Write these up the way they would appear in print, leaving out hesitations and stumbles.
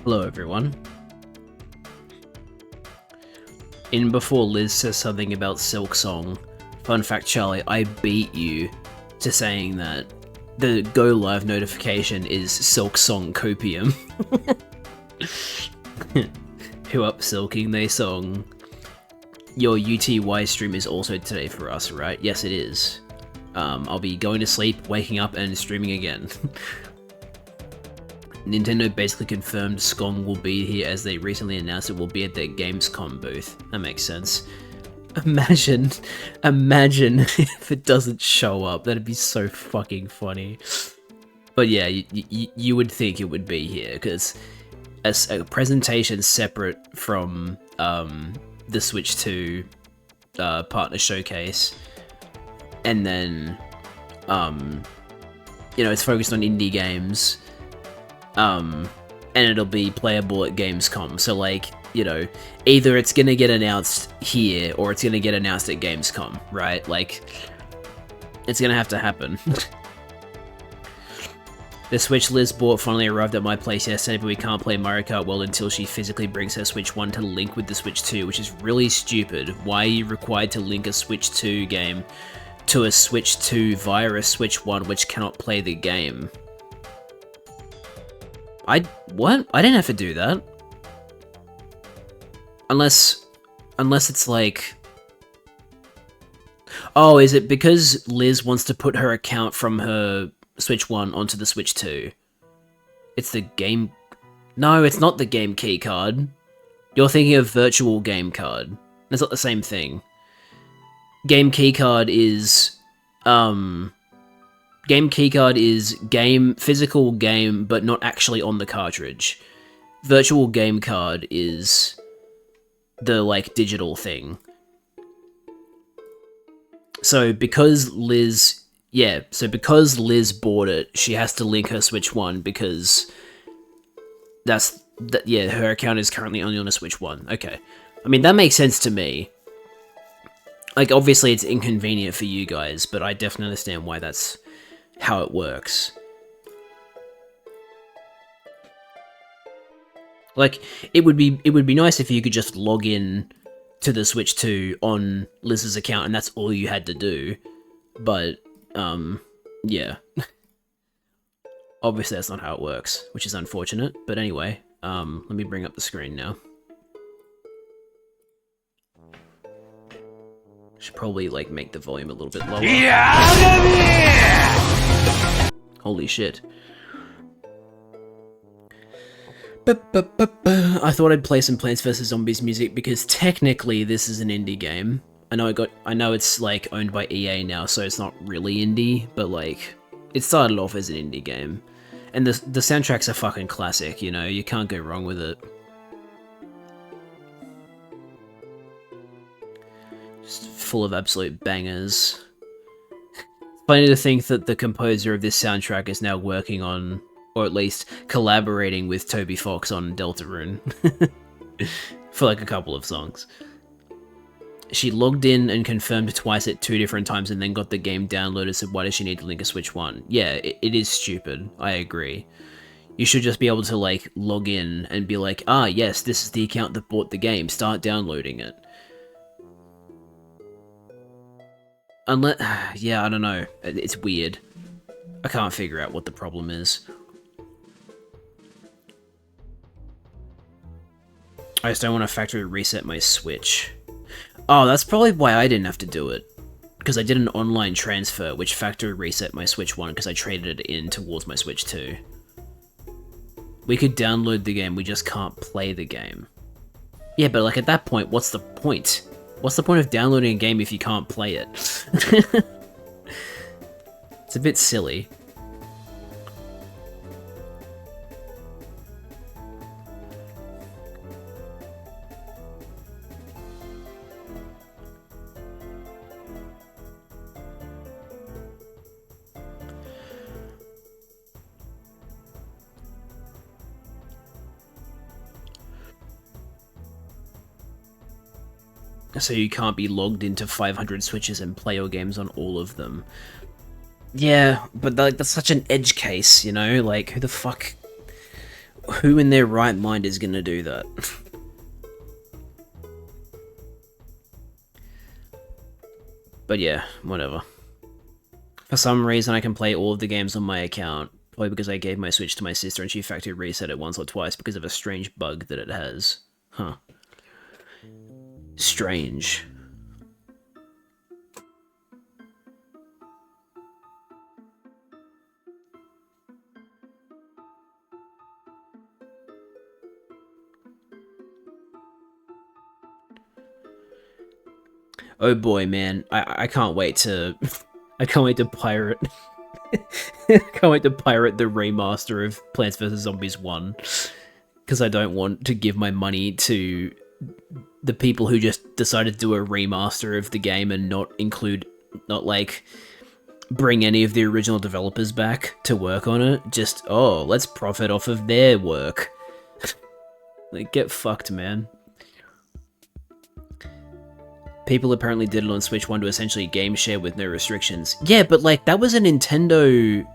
Hello everyone. In before Liz says something about Silksong, fun fact Charlie, I beat you to saying that the go live notification is Silksong Copium. Who up Silking they song. Your UTY stream is also today for us, right? Yes it is. I'll be going to sleep, waking up and streaming again. Nintendo basically confirmed Skong will be here as they recently announced it will be at their Gamescom booth. That makes sense. Imagine if it doesn't show up. That'd be so fucking funny. But yeah, you would think it would be here, because as a presentation separate from the Switch 2 partner showcase, and then you know, it's focused on indie games. And it'll be playable at Gamescom, so like, you know, either it's gonna get announced here, or it's gonna get announced at Gamescom, right? Like, it's gonna have to happen. The Switch Liz bought finally arrived at my place yesterday, but we can't play Mario Kart World until she physically brings her Switch 1 to link with the Switch 2, which is really stupid. Why are you required to link a Switch 2 game to a Switch 2 via a Switch 1 which cannot play the game? What? I didn't have to do that. Unless it's like... Oh, is it because Liz wants to put her account from her Switch 1 onto the Switch 2? It's the game... No, it's not the game key card. You're thinking of virtual game card. That's not the same thing. Game key card is... Game keycard is physical game, but not actually on the cartridge. Virtual game card is the, like, digital thing. So because Liz bought it, she has to link her Switch 1 because her account is currently only on a Switch 1. Okay. I mean, that makes sense to me. Like, obviously it's inconvenient for you guys, but I definitely understand why that's how it works. Like, it would be nice if you could just log in to the Switch 2 on Liz's account and that's all you had to do. But, yeah. Obviously that's not how it works, which is unfortunate. But anyway, let me bring up the screen now. Should probably, like, make the volume a little bit lower. Holy shit. I thought I'd play some Plants vs. Zombies music because technically this is an indie game. I know it's, like, owned by EA now, so it's not really indie, but, like, it started off as an indie game. And the soundtrack's a fucking classic, you know, you can't go wrong with it. Full of absolute bangers. Funny to think that the composer of this soundtrack is now working on, or at least collaborating with Toby Fox on Deltarune. For like a couple of songs. She logged in and confirmed twice at 2 different times and then got the game downloaded, so why does she need to link a Switch 1? Yeah, it is stupid, I agree. You should just be able to, like, log in and be like, ah, yes, this is the account that bought the game, start downloading it. Unless, yeah, I don't know. It's weird. I can't figure out what the problem is. I just don't want to factory reset my Switch. Oh, that's probably why I didn't have to do it. Because I did an online transfer, which factory reset my Switch 1 because I traded it in towards my Switch 2. We could download the game, we just can't play the game. Yeah, but like at that point, what's the point? What's the point of downloading a game if you can't play it? It's a bit silly. So you can't be logged into 500 Switches and play your games on all of them. Yeah, but that's such an edge case, you know? Like, who the fuck... Who in their right mind is gonna do that? But yeah, whatever. For some reason I can play all of the games on my account, probably because I gave my Switch to my sister and she factory reset it once or twice because of a strange bug that it has. Huh. Strange. Oh boy, man, I can't wait to I can't wait to pirate can't wait to pirate the remaster of Plants vs Zombies 1 because I don't want to give my money to the people who just decided to do a remaster of the game and not like bring any of the original developers back to work on it. Just, oh, let's profit off of their work. Like, get fucked, man. People apparently did it on Switch 1 to essentially game share with no restrictions. Yeah, but like, that was a Nintendo...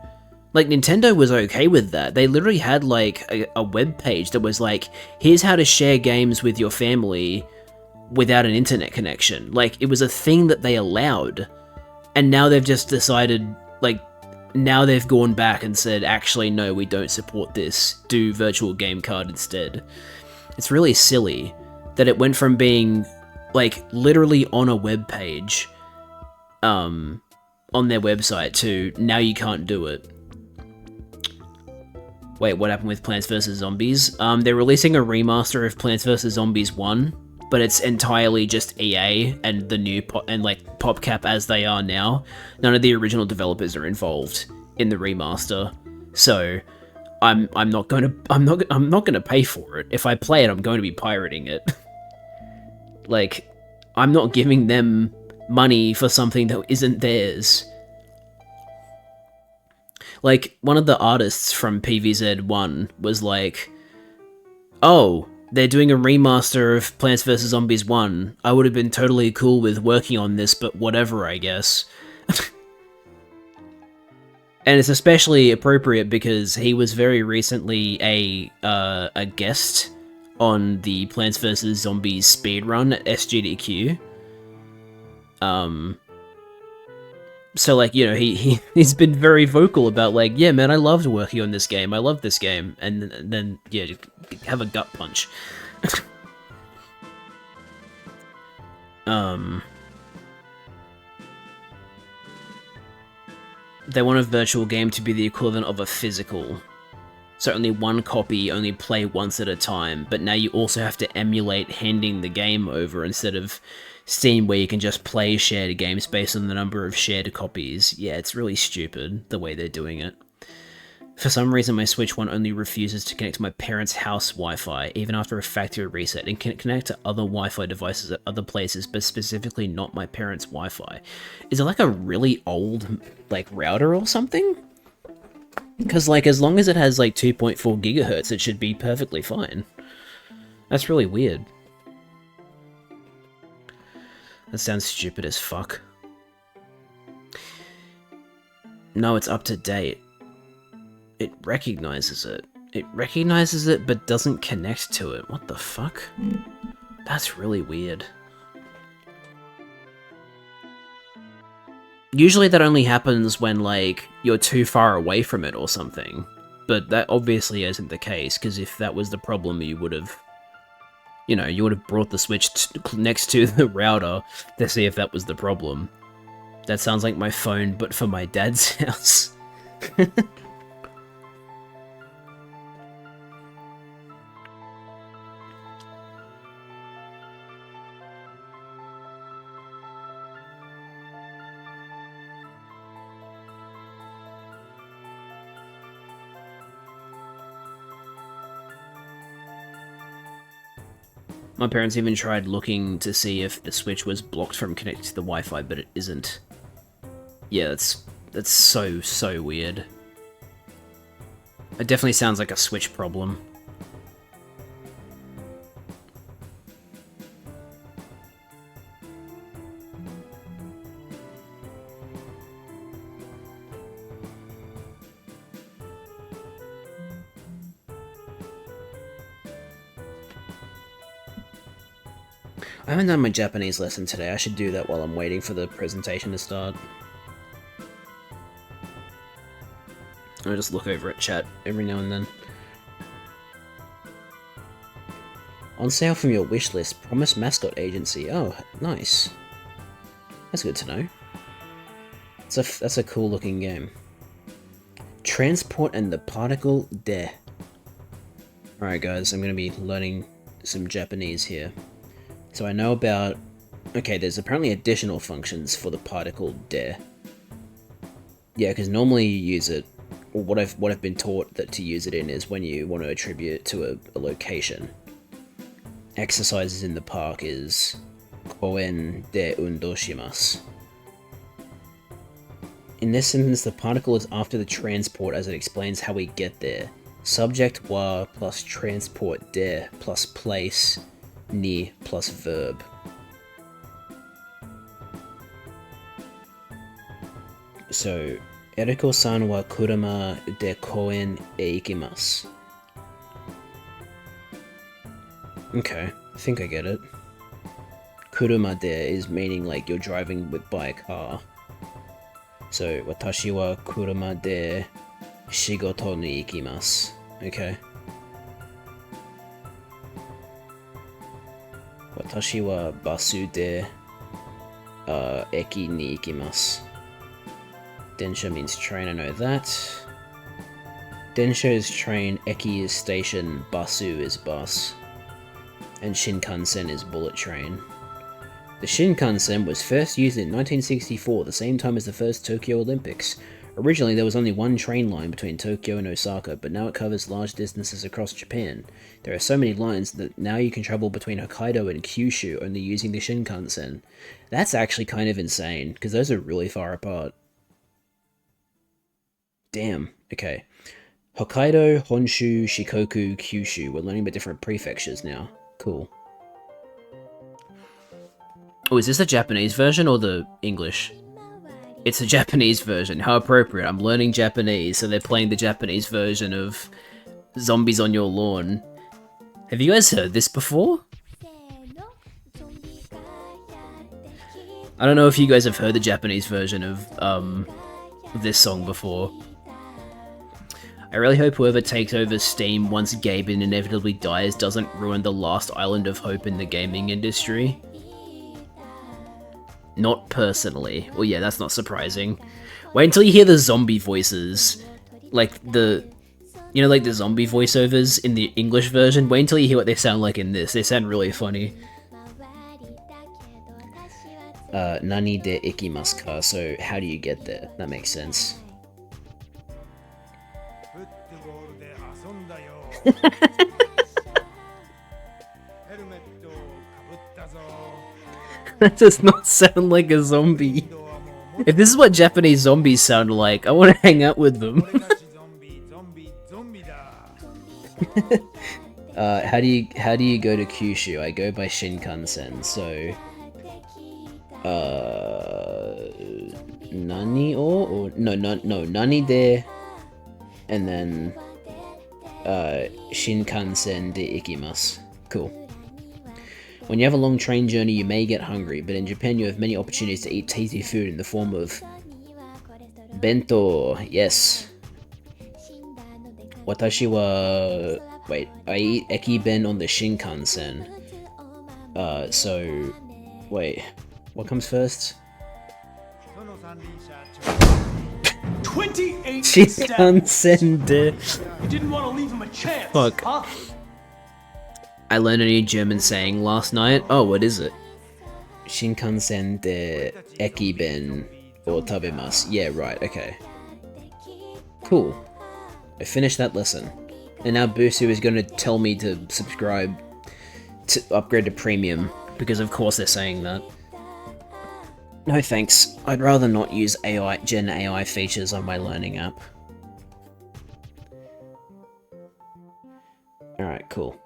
Like, Nintendo was okay with that. They literally had, like, a web page that was like, here's how to share games with your family without an internet connection. Like, it was a thing that they allowed. And now they've just decided, like, now they've gone back and said, actually, no, we don't support this. Do Virtual Game Card instead. It's really silly that it went from being, like, literally on a web page, on their website to now you can't do it. Wait, what happened with Plants vs. Zombies? They're releasing a remaster of Plants vs. Zombies 1, but it's entirely just EA and the new PopCap as they are now. None of the original developers are involved in the remaster, so I'm not gonna pay for it. If I play it, I'm going to be pirating it. Like, I'm not giving them money for something that isn't theirs. Like, one of the artists from PVZ1 was like, oh, They're doing a remaster of Plants vs. Zombies 1. I would have been totally cool with working on this, but whatever, I guess. And it's especially appropriate because he was very recently a guest on the Plants vs. Zombies speedrun at SGDQ. So, like, you know, he's been very vocal about, like, yeah, man, I loved working on this game. I love this game. And then yeah, have a gut punch. They want a virtual game to be the equivalent of a physical. So only one copy, only play once at a time, but now you also have to emulate handing the game over instead of Steam where you can just play shared games based on the number of shared copies. Yeah, it's really stupid, the way they're doing it. For some reason, my Switch 1 only refuses to connect to my parents' house Wi-Fi, even after a factory reset, and can connect to other Wi-Fi devices at other places, but specifically not my parents' Wi-Fi. Is it like a really old, like, router or something? Because, like, as long as it has, like, 2.4 gigahertz, it should be perfectly fine. That's really weird. That sounds stupid as fuck. No, it's up to date. It recognizes it. It recognizes it, but doesn't connect to it. What the fuck? That's really weird. Usually that only happens when, like, you're too far away from it or something. But that obviously isn't the case, because if that was the problem, you would have... You know, you would have brought the Switch next to the router to see if that was the problem. That sounds like my phone, but for my dad's house. My parents even tried looking to see if the Switch was blocked from connecting to the Wi-Fi, but it isn't. Yeah, that's so weird. It definitely sounds like a Switch problem. I haven't done my Japanese lesson today. I should do that while I'm waiting for the presentation to start. I just look over at chat every now and then. On sale from your wishlist, Promise Mascot Agency. Oh, nice. That's good to know. That's a cool looking game. Transport and the Particle de. Alright guys, I'm gonna be learning some Japanese here. So I know about... Okay, there's apparently additional functions for the particle de. Yeah, because normally you use it, or what I've been taught that to use it in is when you want to attribute it to a location. Exercises in the park is koen de undoshimasu. In this sentence, the particle is after the transport as it explains how we get there. Subject wa plus transport de plus place ni plus verb. So, Eriko-san wa kuruma de koen e ikimasu. Okay, I think I get it. Kuruma de is meaning like you're driving by a car. So, watashi wa kuruma de shigoto ni ikimasu. Okay. Watashi wa basu de eki ni ikimasu. Densha means train, I know that. Densha is train, eki is station, basu is bus. And Shinkansen is bullet train. The Shinkansen was first used in 1964, the same time as the first Tokyo Olympics. Originally, there was only one train line between Tokyo and Osaka, but now it covers large distances across Japan. There are so many lines that now you can travel between Hokkaido and Kyushu only using the Shinkansen. That's actually kind of insane, because those are really far apart. Damn, okay. Hokkaido, Honshu, Shikoku, Kyushu. We're learning about different prefectures now. Cool. Oh, is this the Japanese version or the English? It's the Japanese version. How appropriate. I'm learning Japanese, so they're playing the Japanese version of Zombies on Your Lawn. Have you guys heard this before? I don't know if you guys have heard the Japanese version of this song before. I really hope whoever takes over Steam once Gaben inevitably dies doesn't ruin the last island of hope in the gaming industry. Not personally. Well, yeah, that's not surprising. Wait until you hear the zombie voices. Like the... You know, like the zombie voiceovers in the English version? Wait until you hear what they sound like in this. They sound really funny. Nani de ikimasu ka? So, how do you get there? That makes sense. That does not sound like a zombie. If this is what Japanese zombies sound like, I want to hang out with them. How do you go to Kyushu? I go by Shinkansen, so Nani or no, Nani de, and then Shinkansen de ikimasu. Cool. When you have a long train journey, you may get hungry, but in Japan you have many opportunities to eat tasty food in the form of bento. Yes. Watashi wa... Wait, I eat ekiben on the Shinkansen. So... Wait, what comes first? 28 Shinkansen de... You didn't want to leave him a chance. Fuck. Huh? I learned a new German saying last night. Oh, what is it? Shinkansen de ekiben or tabemasu. Yeah, right, okay. Cool. I finished that lesson. And now Busu is going to tell me to subscribe, to upgrade to premium, because of course they're saying that. No thanks, I'd rather not use Gen AI features on my learning app. Alright, cool.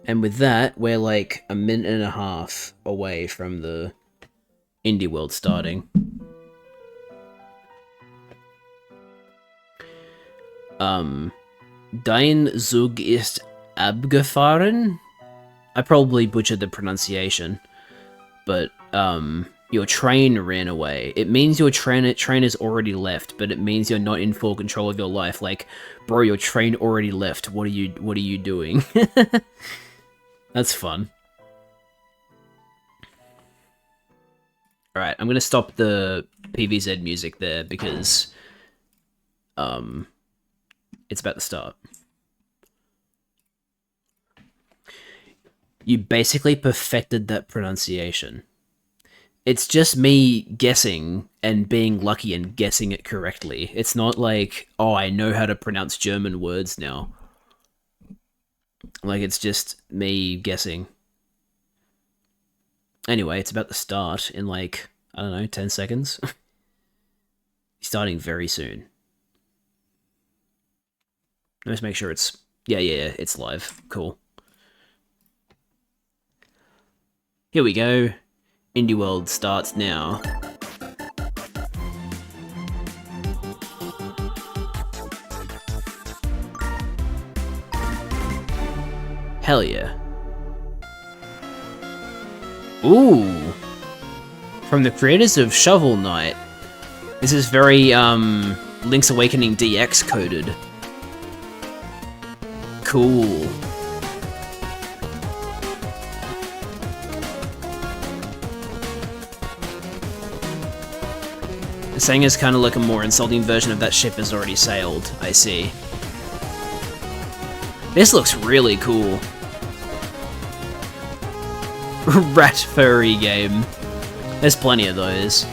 And with that, we're like a minute and a half away from the Indie World starting. Dein Zug ist abgefahren? I probably butchered the pronunciation, but your train ran away. It means your train has already left, but it means you're not in full control of your life. Like, bro, your train already left. What are you doing? That's fun. Alright, I'm gonna stop the PVZ music there because it's about to start. You basically perfected that pronunciation. It's just me guessing and being lucky and guessing it correctly. It's not like, oh, I know how to pronounce German words now. Like, it's just me guessing. Anyway, it's about to start in like, I don't know, 10 seconds. Starting very soon. Let's make sure it's... Yeah, it's live. Cool. Here we go. Indie World starts now. Hell yeah. Ooh! From the creators of Shovel Knight. This is very, Link's Awakening DX coded. Cool. Saying is kind of like a more insulting version of that ship has already sailed, I see. This looks really cool. Rat furry game. There's plenty of those.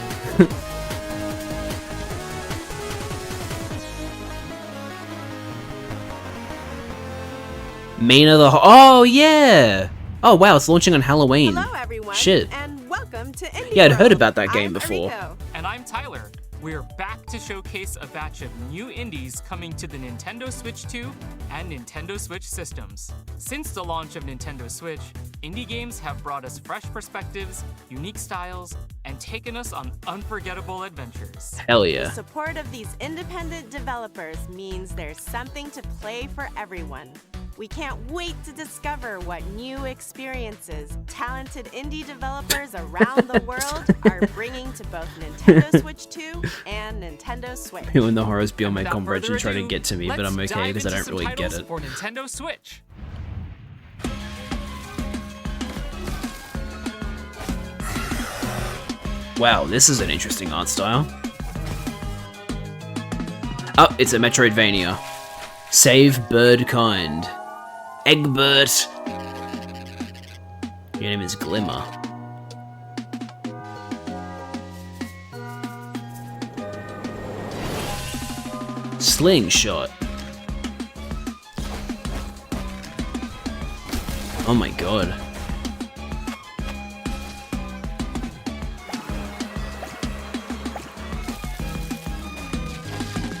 Mina the Oh yeah! Oh wow, it's launching on Halloween. Hello everyone, Shit. and welcome to Indie Yeah, I'd heard World. about that game I'm before. Ariko. And I'm Tyler. We're back to showcase a batch of new indies coming to the Nintendo Switch 2 and Nintendo Switch systems. Since the launch of Nintendo Switch, indie games have brought us fresh perspectives, unique styles, and taken us on unforgettable adventures. Hell yeah. The support of these independent developers means there's something to play for everyone. We can't wait to discover what new experiences talented indie developers around the world are bringing to both Nintendo Switch 2 and Nintendo Switch. When the horrors beyond my Without comprehension further try to ado, get to me, but let's I'm okay dive because I into don't some really get titles it. for Nintendo Switch. Wow, this is an interesting art style. Oh, it's a Metroidvania. Save bird kind. Egbert. Your name is Glimmer. Slingshot. Oh my god.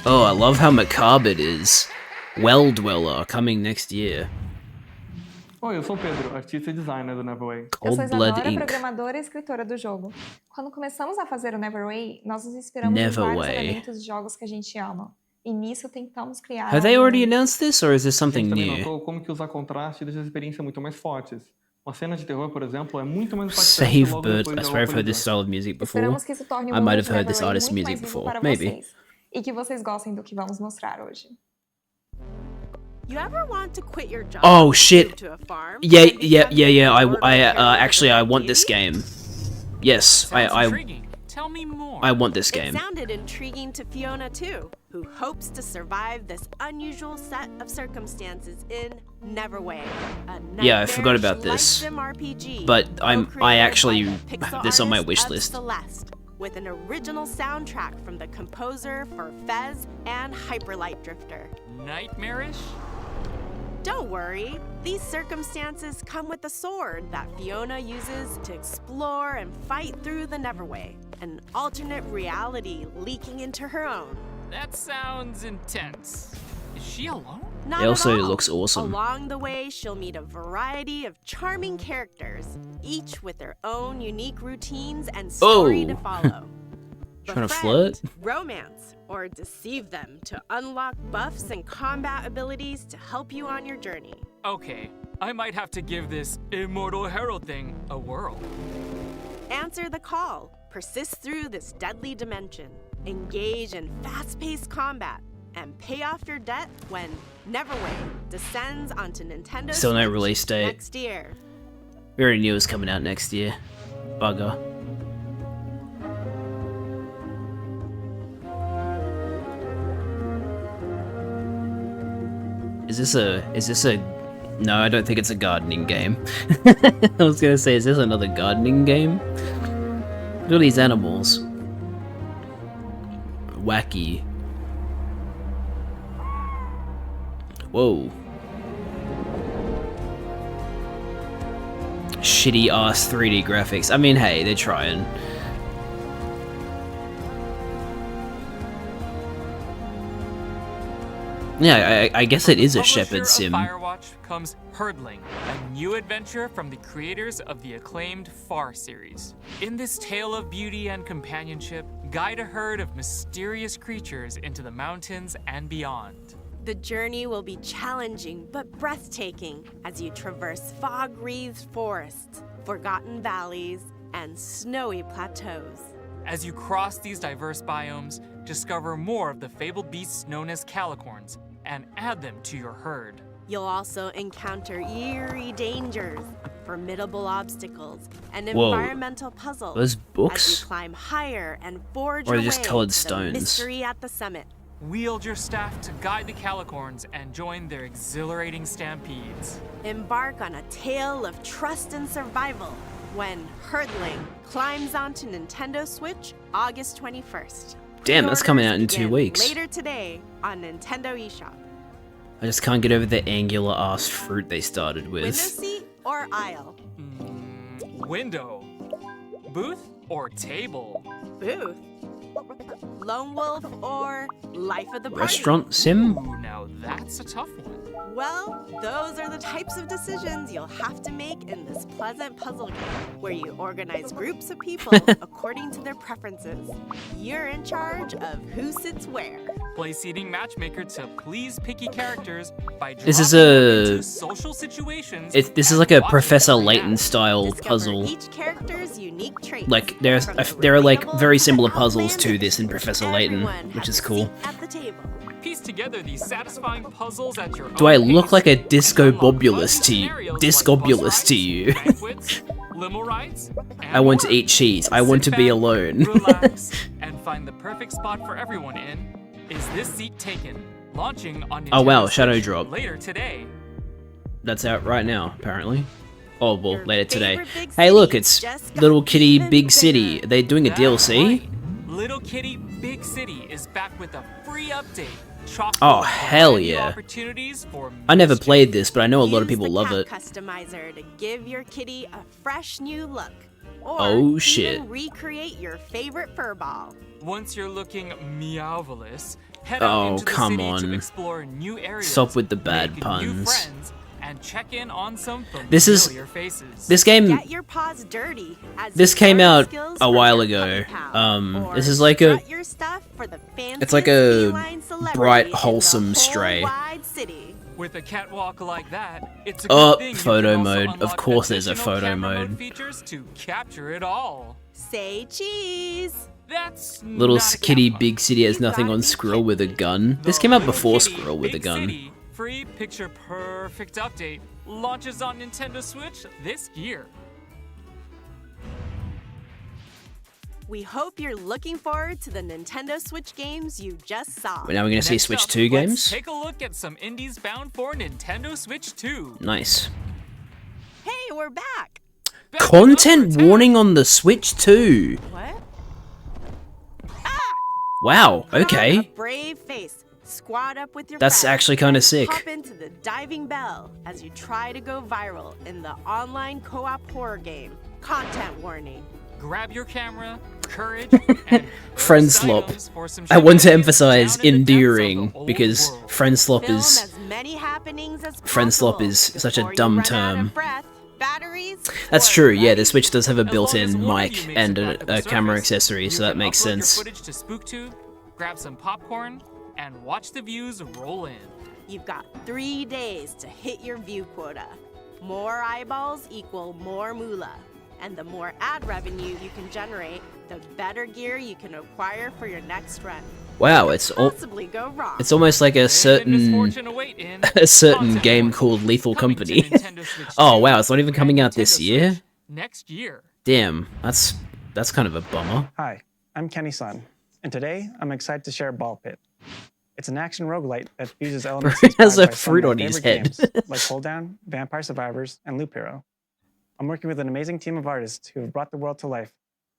Oh, I love how macabre it is. Well Dweller, coming next year. Oi, eu sou o Pedro, artista e designer do Neverway. Eu sou Cold Blood Isadora, Inc. programadora e escritora do jogo. Quando começamos a fazer o Neverway, nós nos inspiramos em Neverway. vários elementos de jogos que a gente ama. E nisso tentamos criar Have they algo already único. announced this, or is this A something gente também new? notou como que usar contraste deixa as experiências muito mais fortes. Uma cena de terror, por exemplo, é muito mais Save impactante logo Bird. depois I da swear I've heard this localização. style of music before. Esperamos que isso torne o I mundo might de have heard this Neverway artist's muito music mais vivo before. para Maybe. vocês. E que vocês gostem do que vamos mostrar hoje. You ever want to quit your job Oh, and shit. move to a farm Yeah, and yeah, become yeah, yeah. the murder hero Actually, I of want this beauty? game. Yes, Sounds I intriguing. Tell me more. want this It game. sounded intriguing to Fiona too, who hopes to survive this unusual set of circumstances in Neverway, a Yeah, I forgot about nightmarish this. life sim RPG, But I co-created actually by the pixel have this on my artist wish of list. Celeste, with an original soundtrack from the composer for Fez and Hyperlight Drifter. Nightmarish? Don't worry, these circumstances come with a sword that Fiona uses to explore and fight through the Neverway, an alternate reality leaking into her own. That sounds intense. Is she alone? Not It also at all. looks awesome. Along the way, she'll meet a variety of charming characters, each with their own unique routines and story to Oh. follow. Trying to Befriend, flirt? romance, or deceive them to unlock buffs and combat abilities to help you on your journey. Okay, I might have to give this Immortal Herald thing a whirl. Answer the call, persist through this deadly dimension, engage in fast-paced combat, and pay off your debt when Neverway descends onto Nintendo Still no Switch release date. next year. We already knew it was coming out next year. Bugger. Is this a no, I don't think it's a gardening game. I was gonna say, is this another gardening game? Look at these animals. Wacky. Whoa. Shitty ass 3D graphics. I mean, hey, they're trying. Yeah, I guess it is a Publisher shepherd of sim. Firewatch comes Herdling, a new adventure from the creators of the acclaimed Far series. In this tale of beauty and companionship, guide a herd of mysterious creatures into the mountains and beyond. The journey will be challenging but breathtaking as you traverse fog-wreathed forests, forgotten valleys, and snowy plateaus. As you cross these diverse biomes, discover more of the fabled beasts known as calicorns and add them to your herd. You'll also encounter eerie dangers, formidable obstacles, and Whoa. environmental puzzles Those as books? you climb higher and forge Or your are they just way colored to the stones? mystery at the summit. Wield your staff to guide the calicorns and join their exhilarating stampedes. Embark on a tale of trust and survival when Herdling climbs onto Nintendo Switch August 21st. Damn, that's coming out in Pre-orders 2 begin weeks. Later today on Nintendo eShop. I just can't get over the angular ass fruit they started Window with. seat or aisle? Window. Booth or table? Booth. lone wolf, or life of the party? Restaurant sim? Ooh, now that's a tough one. Well, those are the types of decisions you'll have to make in this pleasant puzzle game, where you organize groups of people according to their preferences. You're in charge of who sits where. Play seating matchmaker to please picky characters by This is dropping them a- into social situations. This is and like a watching Professor them Layton react. style Discover puzzle. each character's unique traits. Like From the there are like relatable very to similar the puzzles to outlandish, this in Professor Layton, everyone which has is a cool. seat at the table. Piece together these satisfying puzzles at your Do own I look pace like a and disco unlock bobulous fun to you? scenarios Disco like bus bobulous rides, to you. banquets, limo rides, and I want to more. eat cheese. I want to Sit be back, alone. relax, and find the perfect spot for everyone in Is This Seat Taken? Launching on Oh, wow, Nintendo Shadow Switch Drop. later today. That's out right now, apparently. Oh, well, Your later today. favorite big Hey, look, city it's just got Little Kitty even Big City. bigger. Are they doing a That's DLC? right. Little Kitty Big City is back with a free update. chock Oh, full of hell brand new yeah. opportunities for I never mischief. played this, but I know a lot of Use people the love cat it. Customizer to give your kitty a fresh new look. Or Oh, even shit. recreate your favorite fur ball. Once you're looking meowvelous, head Oh, out into the come city on. to explore new areas. Stop with the bad make new puns. friends, and check in on some This is- familiar faces. This game, Get your paws dirty as this you came learn out skills a from while your ago. puppy pal. Or This is like a, strut your stuff for the it's like fanciest a feline celebrity bright, in the wholesome whole stray. wide city. With a catwalk like that, it's a Oh, good thing you photo can also mode. Of unlock course there's a additional photo camera mode. features to capture it all. Say cheese. That's Little not a cat Kitty pun. Big City has You nothing gotta on be Squirrel with a gun. This The came out Little before Kitty Squirrel with a Big gun. City free picture perfect update launches on Nintendo Switch this year. We hope you're looking forward to the Nintendo Switch games you just saw. Now we're gonna see Next Switch up, 2 let's games. take a look at some indies bound for Nintendo Switch 2. Nice. Hey, we're back. Back at Content number 10. warning on the Switch 2. What? Wow, Put on okay. a brave face. Squad up with your That's friends actually kinda and sick. Hop into the diving bell as you try to go viral in the online co-op horror game. Content warning. Grab your camera, courage, and Friend first slop. items for some I want to shenanigans emphasize down in the depths of endearing the old because world. friend slop Film is as many happenings as friend slop possible is such a before you dumb run out term. of breath, batteries, That's or true. Yeah, the buddies. Switch does have a As long as built-in one of you mic makes and it back to a the camera surface, accessory, you so that can makes upload your sense. footage to SpookTube, grab some popcorn, and watch the views roll in. You've got 3 days to hit your view quota. More eyeballs equal more moolah. And the more ad revenue you can generate, the better gear you can acquire for your next run. Wow, it's Possibly go wrong. almost like a Fame and certain misfortune await in a certain Content game Warning, called Lethal coming to Company. Nintendo Switch Oh 2 wow, it's not even coming and out this Nintendo year. Switch next year. Damn, that's kind of a bummer. Hi, I'm Kenny Sun, and today I'm excited to share Ball Pit. It's an action roguelite that fuses elements Bro, he has inspired a by some of fruit my on his favorite head. games, like Hold Down, Vampire Survivors, and Loop Hero. I'm working with an amazing team of artists who have brought the world to life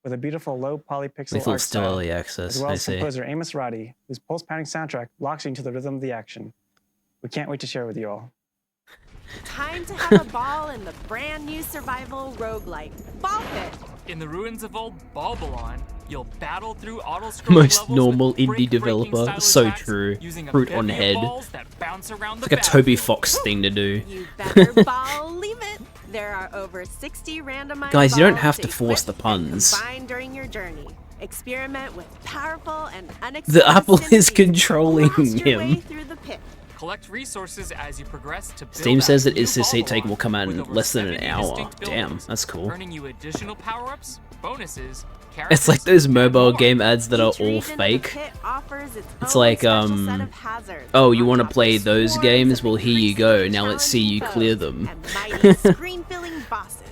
with a beautiful low polypixel Lethal art still style, early as access. well I as see. composer Amos Roddy, whose pulse-pounding soundtrack locks you into the rhythm of the action. We can't wait to share with you all. Time to have a ball in the brand new survival roguelike, Ball Pit. In the ruins of old Balbalon, you'll battle through auto-scroll Most levels normal with indie break-breaking developer. style So attacks true. using a Fruit on bevy of head. balls that bounce around It's the like a Toby battlefield. Fox thing to do. You better believe it. There are over 60 randomized Guys, you don't balls have to force equip the puns. and combine during your journey. Experiment with powerful and unexpected The apple is synergies. controlling Blast your way him. through the pit. Collect resources as you progress to build Steam out says that new Is This Seat Balbalon Taken will come out with in over less than an 70 hour. distinct Damn, buildings, that's cool. earning you additional power-ups, bonuses, It's like characters, those and mobile more. game ads that are Each all region of the fake. pit offers its It's own like, special set of hazards. oh, you On want to top of play those swarms games? of Well, here you go. increasingly Now let's see you challenging clear foes them. and mighty screen-filling bosses.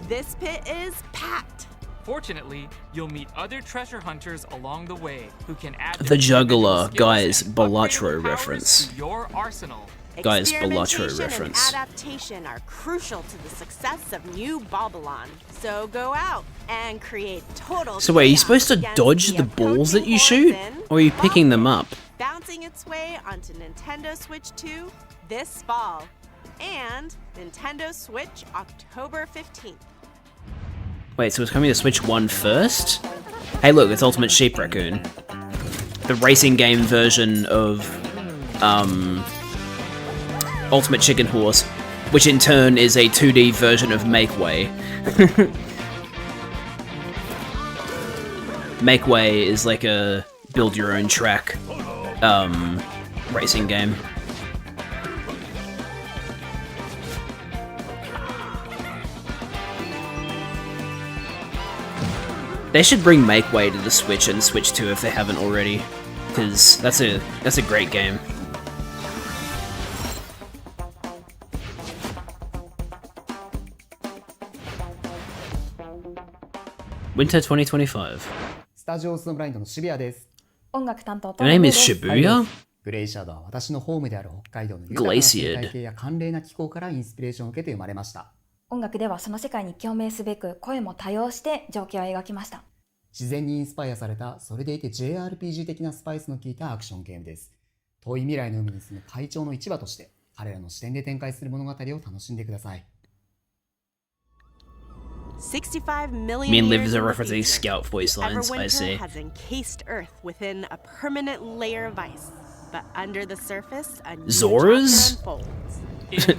This pit is packed. Fortunately, you'll meet other treasure hunters along the way who can add The their Juggler, individual skills guys, and Balatro upgradable powers reference. to your arsenal. Guys, Balatro Experimentation reference. and adaptation are crucial to the success of New Balbalon. So go out and create total So wait, are you chaos supposed to against dodge the the balls that you approaching shoot? hordes Or are you in picking them Ball up? Pit, bouncing its way onto Nintendo Switch 2 this fall. And Nintendo Switch October 15th. Wait, so it's coming to Switch 1 first? Hey look, it's Ultimate Sheep Raccoon. the racing game version of Ultimate Chicken Horse, which in turn is a 2D version of Make Way. Make Way is like a build your own track racing game. They should bring Make Way to the Switch and Switch 2 if they haven't already, because that's a great game. Winter 2025. スタジオスノブラインドの渋谷です。音楽担当と Your name is Shibuya? グレイシャドは私のホームである北海道の豊かな生態系や寒冷な気候からインスピレーションを受けて生まれました。音楽ではその世界に共鳴すべく声も多用して情景を描きました。自然にインスパイアされた、それでいて JRPG 的なスパイスの効いたアクションゲームです。遠い未来の海に住む会長の市場として、彼らの視点で展開する物語を楽しんでください。65 million Me and years Liv are in the referencing future, Scout voice lines, I Everwinter see. has encased Earth within a permanent layer of ice. But under the surface, a new Zoras? chapter unfolds.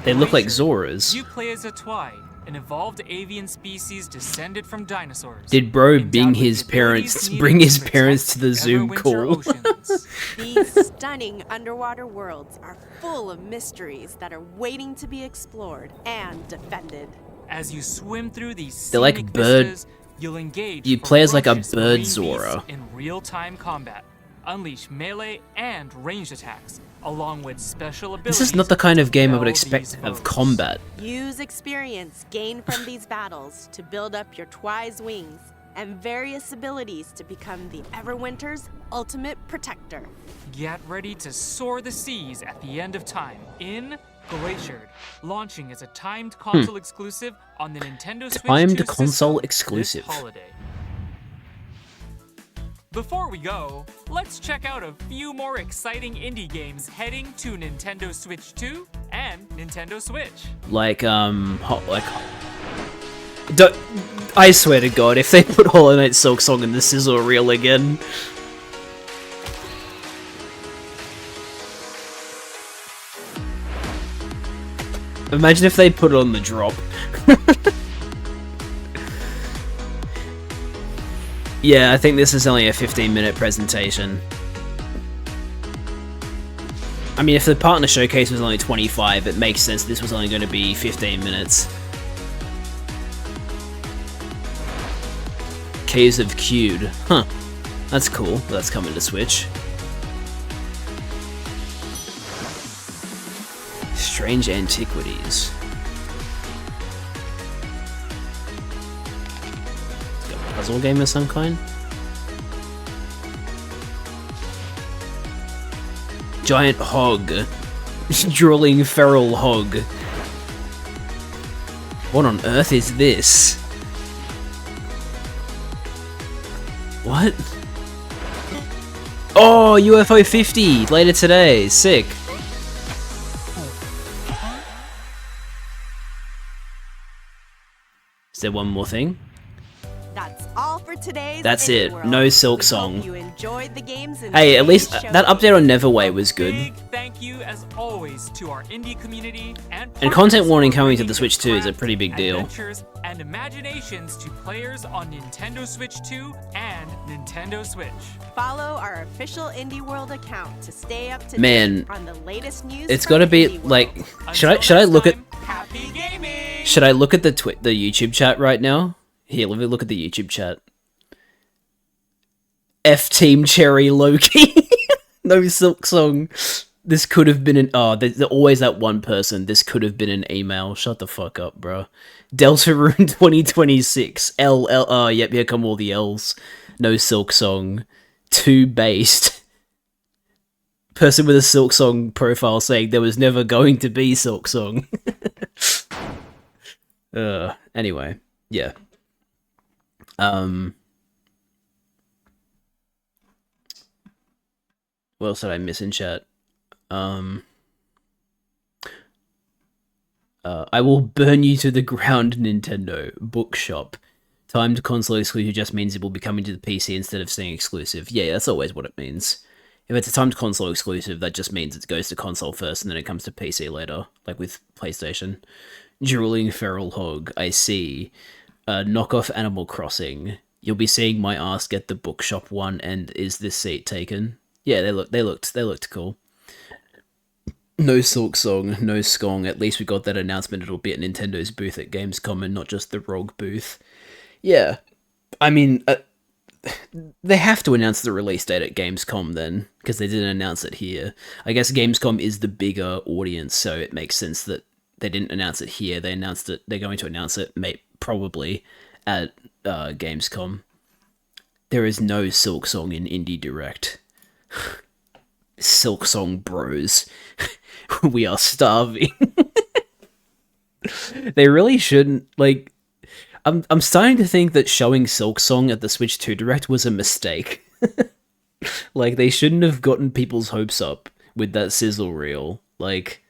They look like Glacier, Zoras. You play as a Twai, an evolved avian species descended from dinosaurs. Did bro endowed bring with his the parents abilities bring needed his to parents to the protect Zoom Everwinter call? oceans. These stunning underwater worlds are full of mysteries that are waiting to be explored and defended. As you swim through these They're like scenic bird- vistas, you'll engage you play as like a ferocious bird marine beasts Zora. in real-time combat. Unleash melee and ranged attacks, along with special abilities. This is not the kind of game I would to expect battle of these combat. Use experience gained from these battles to build up your Twi's wings and various abilities to become the Everwinter's ultimate protector. foes. Get ready to soar the seas at the end of time in Glaciered, launching as a timed console exclusive on the Nintendo Switch Timed 2 console system exclusive. this holiday. Before we go, let's check out a few more exciting indie games heading to Nintendo Switch 2 and Nintendo Switch. Like don't, I swear to God, if they put Hollow Knight Silk Song in the sizzle reel again. Imagine if they put it on the drop. Yeah, I think this is only a 15-minute presentation. I mean, if the partner showcase was only 25, it makes sense this was only going to be 15 minutes. Caves of Queued. Huh. That's cool. That's coming to Switch. Strange Antiquities. It's got a puzzle game of some kind? Giant hog. Drooling feral hog. What on earth is this? What? Oh, UFO 50 later today. Sick. Is there one more thing? That's all for today's That's Indie it. World. No Silk We Song. hope you enjoyed the games in Hey, at today's least that update on Neverway was good. Big thank you as always to our indie community and content partners warning for coming to bringing the Switch 2 is a craft, pretty big deal. adventures, and imaginations to players on Nintendo Switch 2 and Nintendo Switch. Follow our official Indie World account to stay up to Man, date on the latest news. It's from got to be Indie World. like should Until I next look at time, happy gaming! should I look at the YouTube chat right now? Here, let me look at the YouTube chat. F Team Cherry Loki. No Silk Song. This could have been an there's always that one person. This could have been an email. Shut the fuck up, bro. Deltarune 2026. Yep, here come all the L's. No Silk Song. Too based. Person with a Silk Song profile saying there was never going to be Silk Song. Anyway, yeah. What else did I miss in chat? I will burn you to the ground, Nintendo. Bookshop. Timed console exclusive just means it will be coming to the PC instead of staying exclusive. Yeah, that's always what it means. If it's a timed console exclusive, that just means it goes to console first and then it comes to PC later, like with PlayStation. Drooling Feral Hog, I see. Knockoff Animal Crossing. You'll be seeing my ass get the bookshop one, and is this seat taken? Yeah, they looked cool. No Silk Song, no Skong. At least we got that announcement. It'll be at Nintendo's booth at Gamescom and not just the ROG booth. Yeah, I mean, they have to announce the release date at Gamescom then, because they didn't announce it here. I guess Gamescom is the bigger audience, so it makes sense that they didn't announce it here. They announced it. They're going to announce it, probably at Gamescom. There is no Silk Song in Indie Direct. Silk Song bros. We are starving. They really shouldn't, like... I'm starting to think that showing Silk Song at the Switch 2 Direct was a mistake. Like, they shouldn't have gotten people's hopes up with that sizzle reel. Like,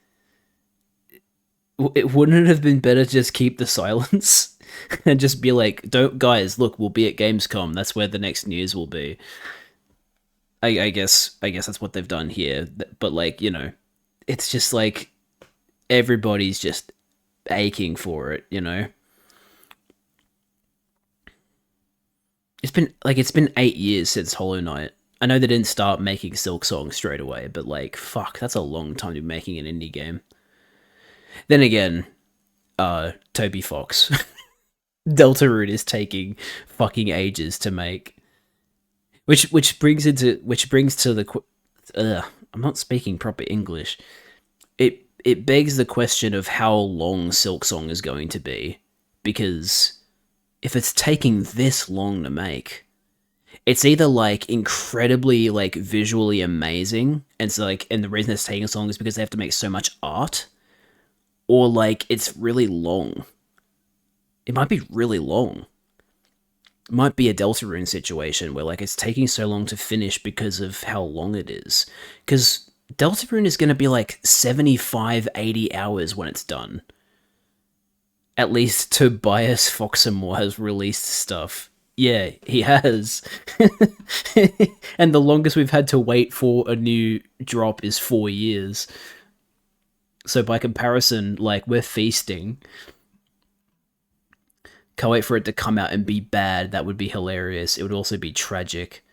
it wouldn't have been better to just keep the silence and just be like, "Don't, guys, look, we'll be at Gamescom. That's where the next news will be." I guess that's what they've done here. But, like, you know, it's just like everybody's just aching for it, you know? It's been 8 years since Hollow Knight. I know they didn't start making Silk Song straight away, but, like, fuck, that's a long time to be making an indie game. Then again, Toby Fox. Deltarune is taking fucking ages to make. Which brings to the I'm not speaking proper English. It begs the question of how long Silk Song is going to be, because if it's taking this long to make, it's either like incredibly like visually amazing, and so like, and the reason it's taking so long is because they have to make so much art, or like it's really long. It might be really long. It might be a Deltarune situation where like it's taking so long to finish because of how long it is. Because Deltarune is going to be like 75, 80 hours when it's done. At least Tobias Foxamore has released stuff. Yeah, he has. And the longest we've had to wait for a new drop is 4 years. So by comparison, like, we're feasting. Can't wait for it to come out and be bad. That would be hilarious. It would also be tragic.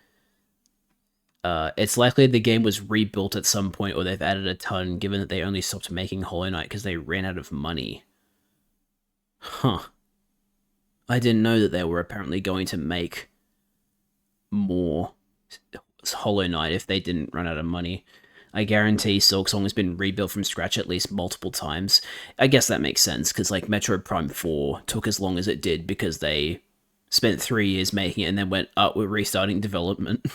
It's likely the game was rebuilt at some point, or they've added a ton, given that they only stopped making Hollow Knight because they ran out of money. Huh. I didn't know that they were apparently going to make more Hollow Knight if they didn't run out of money. I guarantee Silk Song has been rebuilt from scratch at least multiple times. I guess that makes sense, because like Metroid Prime 4 took as long as it did because they spent 3 years making it and then went, "Oh, we're restarting development."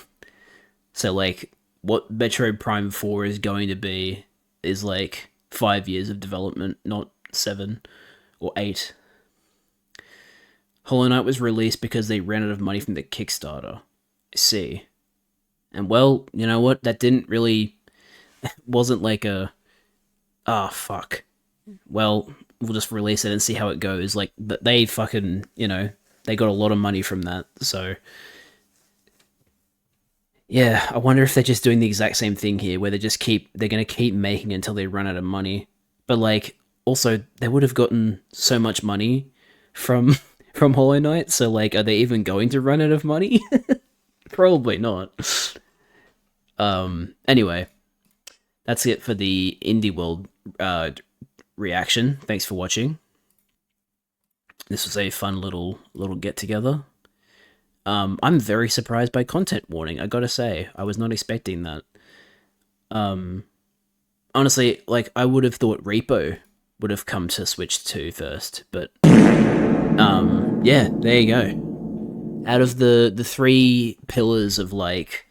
So like, what Metroid Prime 4 is going to be is like 5 years of development, not 7 or 8. Hollow Knight was released because they ran out of money from the Kickstarter. I see. And well, you know what? That didn't really... wasn't like a... Ah, fuck. Well, we'll just release it and see how it goes. Like, they fucking, you know, they got a lot of money from that, so... Yeah, I wonder if they're just doing the exact same thing here, where they're gonna keep making it until they run out of money. But, like, also, they would have gotten so much money from Hollow Knight, so, like, are they even going to run out of money? Probably not. Anyway, that's it for the Indie World reaction. Thanks for watching. This was a fun little get-together. I'm very surprised by content warning, I gotta say. I was not expecting that. Honestly, like, I would have thought Repo would have come to Switch 2 first, but... yeah, there you go. Out of the 3 pillars of, like,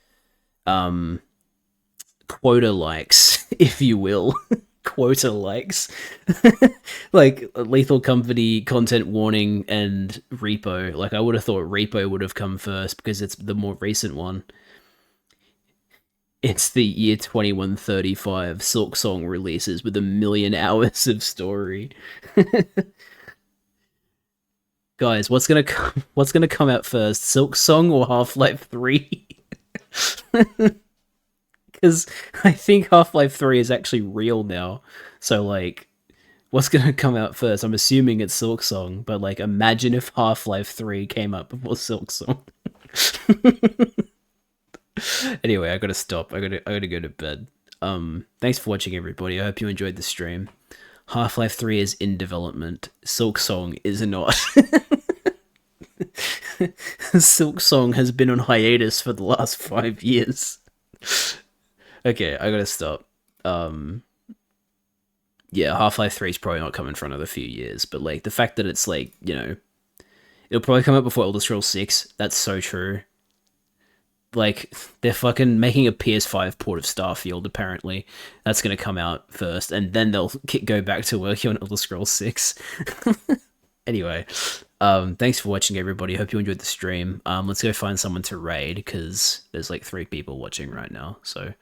quota likes, if you will. Quota likes. Like, Lethal Company, Content Warning, and Repo. Like, I would have thought Repo would have come first, because it's the more recent one. It's the year 2135 Silk Song releases with 1 million hours of story. Guys, what's gonna come out first? Silk Song or Half-Life 3? Because I think Half-Life 3 is actually real now. So, like, what's gonna come out first? I'm assuming it's Silksong, but, like, imagine if Half-Life 3 came out before Silksong. Anyway, I gotta stop. I gotta go to bed. Thanks for watching, everybody. I hope you enjoyed the stream. Half-Life 3 is in development. Silksong is not. Silksong has been on hiatus for the last 5 years. Okay, I gotta stop. Yeah, Half-Life 3 is probably not coming for another few years, but like the fact that it's like, you know, it'll probably come out before Elder Scrolls 6, that's so true. Like, they're fucking making a PS5 port of Starfield, apparently. That's gonna come out first, and then they'll go back to working on Elder Scrolls 6. Anyway, thanks for watching, everybody. Hope you enjoyed the stream. Let's go find someone to raid, because there's like 3 people watching right now, so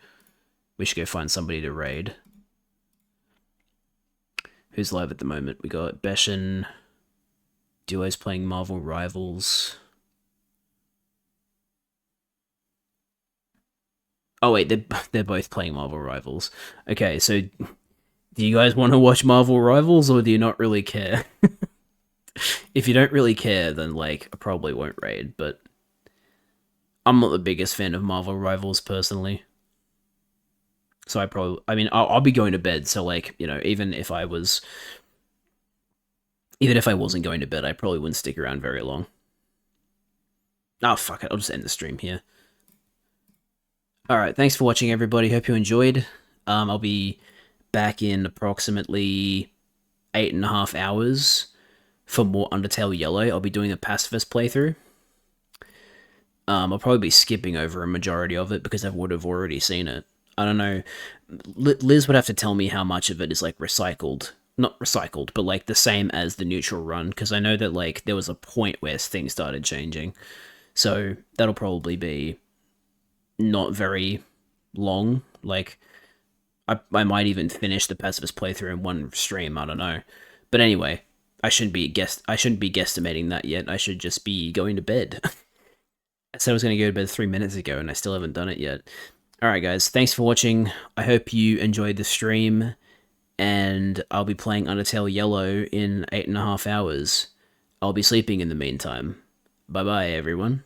we should go find somebody to raid. Who's live at the moment? We got Beshin. Duo's playing Marvel Rivals. Oh wait, they're both playing Marvel Rivals. Okay, so do you guys want to watch Marvel Rivals, or do you not really care? If you don't really care, then like I probably won't raid, but I'm not the biggest fan of Marvel Rivals personally. So I'll be going to bed, so like, you know, even if I wasn't going to bed, I probably wouldn't stick around very long. Oh, fuck it, I'll just end the stream here. Alright, thanks for watching, everybody. Hope you enjoyed. I'll be back in approximately 8.5 hours for more Undertale Yellow. I'll be doing a pacifist playthrough. I'll probably be skipping over a majority of it because I would have already seen it. I don't know. Liz would have to tell me how much of it is like recycled. Not recycled, but like the same as the neutral run, because I know that like there was a point where things started changing. So that'll probably be not very long. Like I might even finish the pacifist playthrough in one stream, I don't know. But anyway, I shouldn't be guesstimating that yet. I should just be going to bed. I said I was going to go to bed 3 minutes ago and I still haven't done it yet. Alright guys, thanks for watching. I hope you enjoyed the stream, and I'll be playing Undertale Yellow in 8.5 hours. I'll be sleeping in the meantime. Bye bye everyone.